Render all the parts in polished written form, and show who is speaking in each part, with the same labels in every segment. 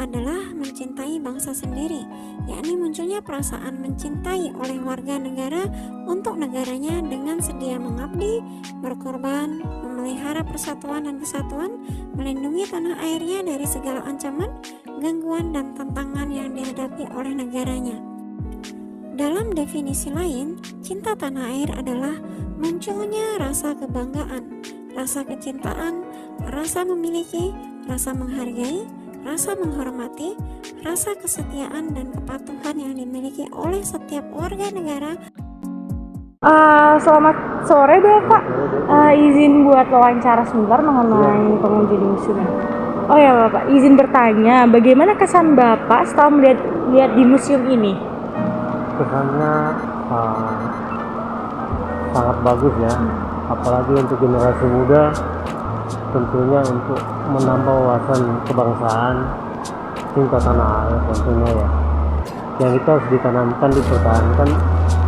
Speaker 1: adalah mencintai bangsa sendiri, yakni munculnya perasaan mencintai oleh warga negara untuk negaranya dengan sedia mengabdi, berkorban, memelihara persatuan dan kesatuan, melindungi tanah airnya dari segala ancaman, gangguan dan tantangan yang dihadapi oleh negaranya. Dalam definisi lain, cinta tanah air adalah munculnya rasa kebanggaan, rasa kecintaan, rasa memiliki, rasa menghargai, rasa menghormati, rasa kesetiaan dan kepatuhan yang dimiliki oleh setiap warga negara.
Speaker 2: Selamat sore Bapak. Izin buat wawancara sebentar mengenai pengunjung di museum ini. Oh ya Bapak, izin bertanya, bagaimana kesan Bapak setelah melihat di museum ini?
Speaker 3: Kesannya sangat bagus ya, apalagi untuk generasi muda, tentunya untuk menambah wawasan kebangsaan, cinta tanah air tentunya ya, yang itu harus ditanamkan, dipertahankan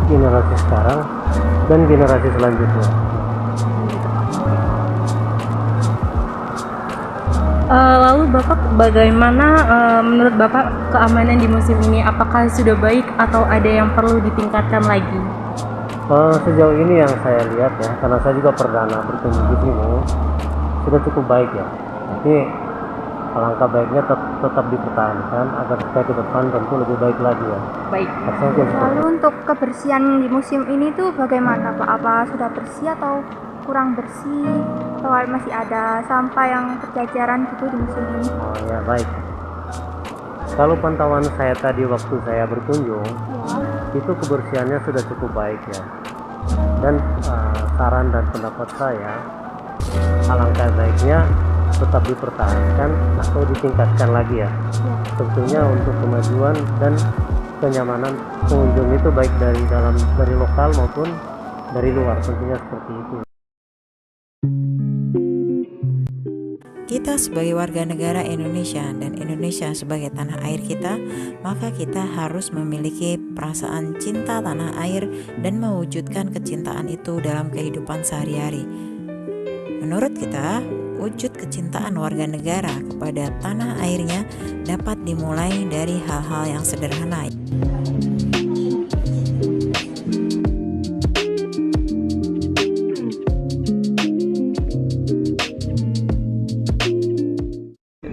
Speaker 3: generasi sekarang dan generasi selanjutnya.
Speaker 2: Lalu Bapak, bagaimana menurut Bapak keamanan di museum ini? Apakah sudah baik atau ada yang perlu ditingkatkan lagi?
Speaker 3: Sejauh ini yang saya lihat ya, karena saya juga perdana berkunjung di sini, sudah cukup baik ya. Tapi alangkah baiknya tetap dipertahankan agar supaya ke depan tentu lebih baik lagi ya.
Speaker 2: Baik.
Speaker 4: Lalu untuk kebersihan di museum ini tuh bagaimana Pak? Apa sudah bersih atau kurang bersih? Atau masih ada sampah yang berjajaran gitu di museum ini?
Speaker 3: Oh ya, baik. Kalau pantauan saya tadi waktu saya berkunjung, itu kebersihannya sudah cukup baik ya. Dan saran dan pendapat saya, alangkah baiknya tetap dipertahankan atau ditingkatkan lagi ya. Tentunya untuk kemajuan dan kenyamanan pengunjung itu baik dari lokal maupun dari luar, tentunya seperti itu.
Speaker 5: Kita sebagai warga negara Indonesia dan Indonesia sebagai tanah air kita, maka kita harus memiliki perasaan cinta tanah air dan mewujudkan kecintaan itu dalam kehidupan sehari-hari. Menurut kita, wujud kecintaan warga negara kepada tanah airnya dapat dimulai dari hal-hal yang sederhana.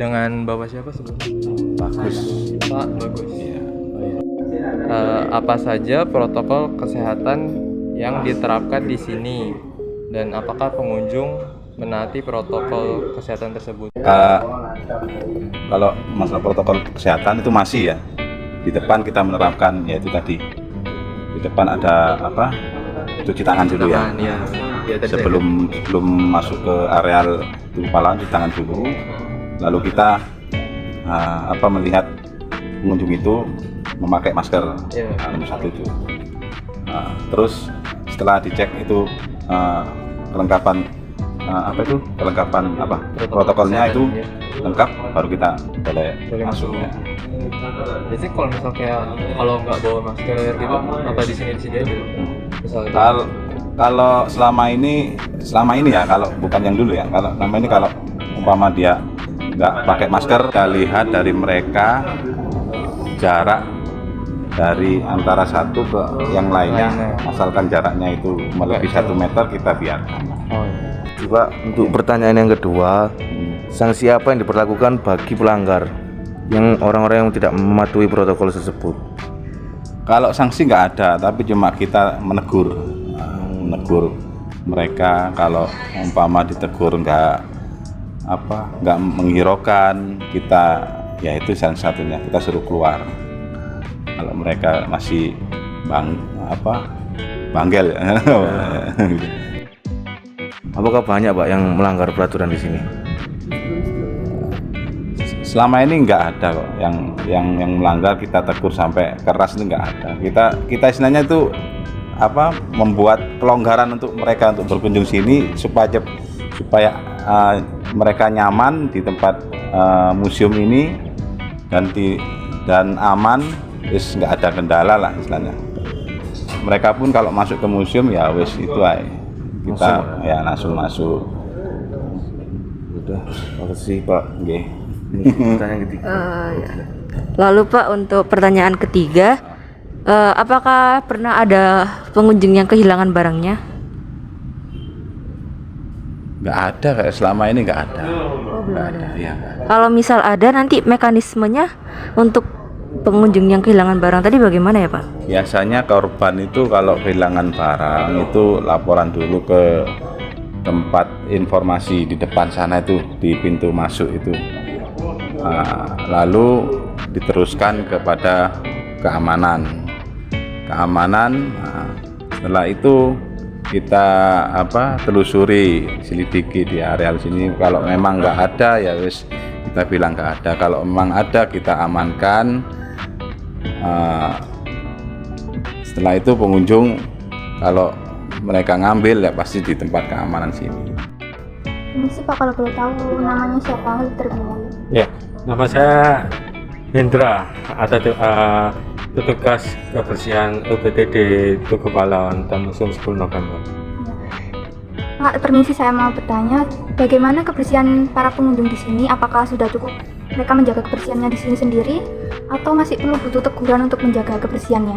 Speaker 6: Dengan Bapak siapa sebelumnya?
Speaker 7: Bagus.
Speaker 6: Pak Bagus.
Speaker 7: Iya.
Speaker 6: Apa saja protokol kesehatan yang diterapkan di sini dan apakah pengunjung menaati protokol kesehatan tersebut?
Speaker 7: Kalau masalah protokol kesehatan itu masih ya. Di depan kita menerapkan yaitu tadi. Di depan ada cuci tangan dulu ya. Sebelum masuk ke areal tubuh pahlawan, cuci tangan dulu. Lalu kita melihat pengunjung itu memakai masker, nomor satu itu. Terus setelah dicek itu kelengkapan protokolnya itu lengkap, baru kita boleh masuk. Ya.
Speaker 6: Biasanya kalau misalnya kalau nggak bawa masker gitu, apa di sini aja?
Speaker 7: Kalau selama ini ya, kalau bukan yang dulu ya, kalau selama ini kalau umpama dia nggak pakai masker, kita lihat dari mereka jarak dari antara satu ke yang lainnya, asalkan jaraknya itu melebihi 1 meter kita biarkan.
Speaker 8: Juga untuk pertanyaan yang kedua, sanksi apa yang diperlakukan bagi pelanggar yang orang-orang yang tidak mematuhi protokol tersebut?
Speaker 7: Kalau sanksi nggak ada, tapi cuma kita menegur mereka. Kalau umpama ditegur nggak menghiraukan, kita ya itu salah satunya kita suruh keluar. Kalau mereka masih banggel ya.
Speaker 8: Apakah banyak Pak yang melanggar peraturan di sini?
Speaker 7: Selama ini nggak ada kok yang melanggar kita tegur sampai keras, itu nggak ada. Kita istilahnya itu membuat kelonggaran untuk mereka untuk berkunjung sini supaya mereka nyaman di tempat museum ini dan aman, nggak ada kendala lah istilahnya. Mereka pun kalau masuk ke museum ya wes itu aja, kita langsung masuk.
Speaker 8: Udah, makasih Pak.
Speaker 7: Okay.
Speaker 8: Pertanyaan ketiga.
Speaker 9: Ya. Lalu Pak, untuk pertanyaan ketiga, apakah pernah ada pengunjung yang kehilangan barangnya?
Speaker 7: Nggak ada, kayak selama ini nggak ada.
Speaker 9: Belum ada.
Speaker 7: Iya.
Speaker 9: Kalau misal ada, nanti mekanismenya untuk pengunjung yang kehilangan barang tadi bagaimana ya Pak?
Speaker 7: Biasanya korban itu kalau kehilangan barang itu laporan dulu ke tempat informasi di depan sana itu, di pintu masuk itu. Lalu diteruskan kepada keamanan. Setelah itu kita telusuri, selidiki di areal sini. Kalau memang nggak ada ya wis kita bilang nggak ada. Kalau memang ada kita amankan. Setelah itu pengunjung kalau mereka ngambil ya pasti di tempat keamanan sini.
Speaker 4: Permisi Pak, kalau boleh tahu namanya siapa terlebih dahulu?
Speaker 10: Ya, nama saya Hendra, ada petugas kebersihan UPTD Tugu Pahlawan dan Museum 10 November.
Speaker 4: Pak, permisi saya mau bertanya, bagaimana kebersihan para pengunjung di sini? Apakah sudah cukup mereka menjaga kebersihannya di sini sendiri, atau masih perlu butuh teguran untuk menjaga kebersihannya?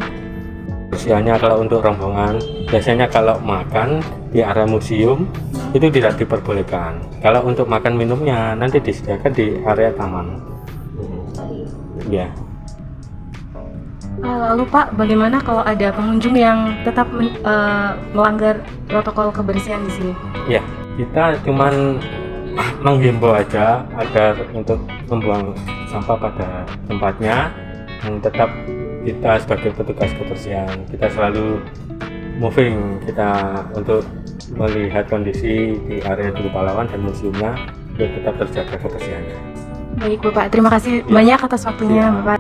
Speaker 10: Kebersihannya kalau untuk rombongan, biasanya kalau makan di area museum itu tidak diperbolehkan. Kalau untuk makan minumnya nanti disediakan di area taman. Ya.
Speaker 2: Lalu Pak, bagaimana kalau ada pengunjung yang tetap melanggar protokol kebersihan di sini?
Speaker 10: Ya, kita cuman menghimbau aja agar untuk membuang sampah pada tempatnya, dan tetap kita sebagai petugas kebersihan kita selalu moving kita untuk melihat kondisi di area Tugu Pahlawan dan museumnya untuk tetap terjaga kebersihannya.
Speaker 2: Baik Bapak, terima kasih banyak atas waktunya Bapak.